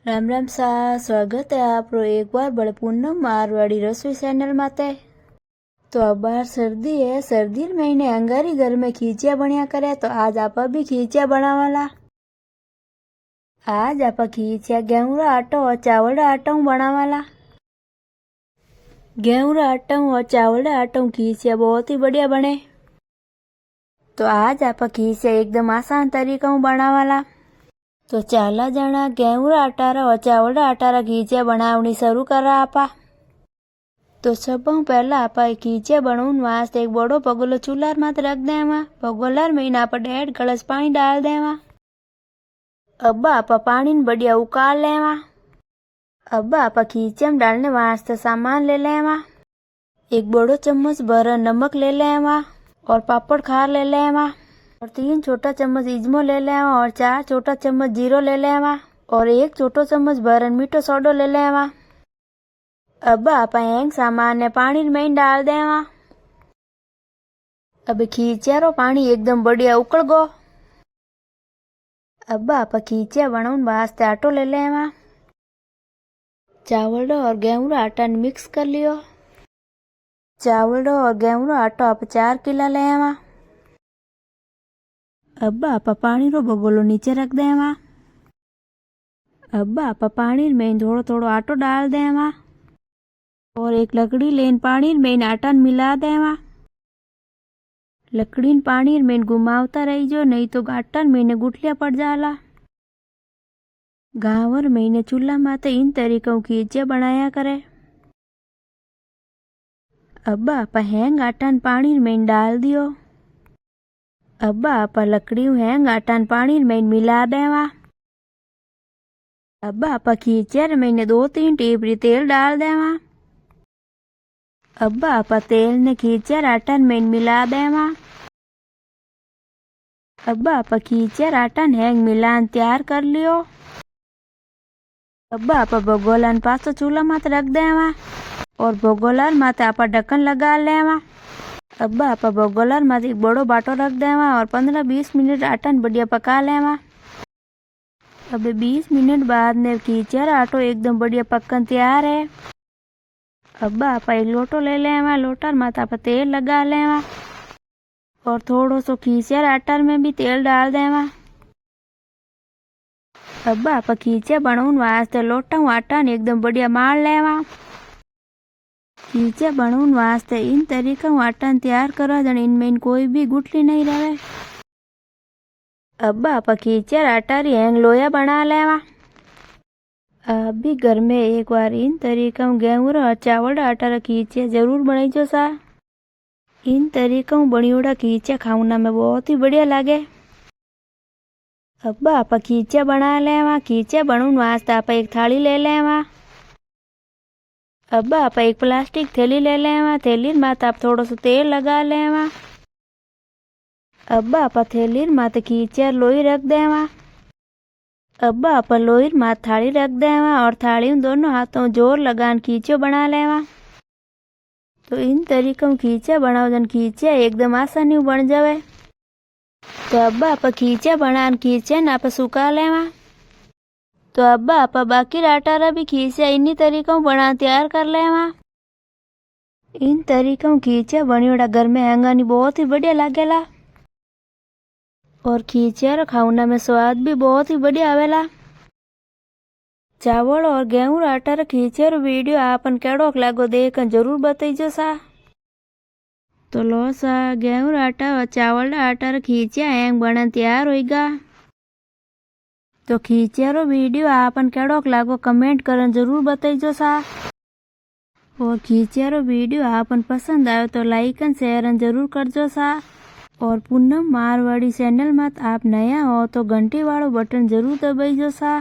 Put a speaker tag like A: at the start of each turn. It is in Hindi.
A: राम राम सा स्वागत है आप एक बार बड़े पूनम मारवाड़ी रसोई चैनल माते। तो अब बार सर्दी है, सर्दी महीने अंगारी घर में खींचिया बनिया करे। तो आज आप भी खींचिया बनावाला। आज आप खींचिया गेहूं रा आटा और चावल रा आटा बनावाला। गेहूं रा आटा और चावल रा आटा खींचिया बहुत ही बढ़िया बने। तो आज आप खींचिया एकदम आसान तरीका बनावाला। तो चाला जना गेहूं रा आटा और चावल रा आटा खींचिया बनावनी शुरू करा आपा। तो सब पहला आप खींचिया बनाने वास्ते एक बड़ो पगोलो चूल्हा मत रख देवा। पगोलार में आप 1.5 गिलास पानी डाल देवा। अब आप पानी बढ़िया उकाल लेवा। अब आप खींचिया में डालने वास्ते सामान ले लेवा। एक बड़ो चम्मच भर नमक ले लेवा और पापड़ खार ले लेवा और 3 छोटा चम्मच इजमो ले लेवा और 4 छोटा चम्मच जीरो ले लेवा और 1 छोटो चम्मच भर मीठो सोडो ले लेवा। अब आप हैंग सामान ने पानी में डाल देवा। अब खींचिया रो पानी एकदम बढ़िया उकल गो। अब आप खींचिया बनाने वास्ते आटो ले लेवा। चावल और गेहूं रो आटा मिक्स कर लियो। चावल और गेहूं रो आटो आप 4 किला लेवा। अब आप पानी रो बगोलो नीचे रख देवा। अब आप पानी में थोड़ो थोड़ो आटो डाल देवा और एक लकड़ी लेन पानी में आटा मिला देवा। लकड़ी पानी में घुमावता रही जो, नहीं तो आटा में गुठलिया पड़ जाला। गांवर में चूल्हा माते इन तरीकों खींचिया बनाया करे। अब आप हैंग आटा पानी में डाल दियो। अब आप लकड़ी हैंग आटा पानी में मिला देवा। अब आप खींचिया में 2-3 टीपरी तेल डाल देवा। अब आप तेल ने खींचिया आटा में मिला देवा। अब आप खींचिया आटा हैंग मिलान तैयार कर लियो। अब आप भगोला पासो चूल्हा मत रख देवा और भगोलार माते आप ढक्कन लगा लेवा। अब आप भगोलार माते एक बड़ो बाटो रख देवा और 15-20 मिनट आटा बढ़िया पका लेवा। अब 20 मिनट बाद ने खींचिया आटो एकदम बढ़िया पकन तैयार है। अब आप एक लोटो ले लेवा। लोटार माते आप तेल लगा लेवा और थोड़ो सो खींचिया आटा में भी तेल डाल देवा। अब आप खींचिया बनाने वास्ते लोटा आटा एकदम बढ़िया मार लेवा। खींचिया बनाने वास्ते इन तरीका आटा तैयार करो जन इनमें कोई भी गुठली नहीं रहे। अब आप खींचिया आटा री हैंग लोया बना लेवा। अभी घर में एक बार इन तरीका गेहूं और चावल आटा खींचिया जरूर बनाईजो सा। इन तरीका बनियोड़ा खींचिया खाना में बहुत ही बढ़िया लागे। अब आप खींचिया बना लेवा। खींचिया बनाने वास्ते आप एक थाली ले लेवा। अब आप एक प्लास्टिक थैली ले लेवा। थैली माते आप थोड़ो सो तेल लगा लेवा। अब आप थैली माते खींचिया लोई रख देवा। अब आप लोई माते थाली रख देवा और थाली दोनों हाथों जोर लगान खींचियो बना लेवा। तो इन तरीकों खींचिया बनाओ जन खींचिया एकदम आसानी बन जावे। तो अब आप खींचिया बनान खींचिया आप सुखा लेवा। तो अब आप बाकी आटा भी खींचिया इन्हीं तरीकों बना तैयार कर लेवा। इन तरीकों खींचिया बनियोड़ा घर में हैंगानी बहुत ही बढ़िया लागेला और खींचिया खाना में स्वाद भी बहुत ही बढ़िया आवेला। चावल और गेहूं आटा खींचिया वीडियो आपन केड़ो लागो देख जरूर बताइजो सा। तो लो सा गेहूं आटा और चावल आटा खींचिया हैंग बना तैयार होगा। तो खींचिया वीडियो आपन केड़ो लागो कमेंट करन जरूर बताइजो सा। और खींचिया वीडियो आपन पसंद आयो तो लाइक एंड शेयर जरूर करजो सा। और पूनम मारवाड़ी चैनल में आप नया हो तो घंटी वालो बटन जरूर दबाइजो सा।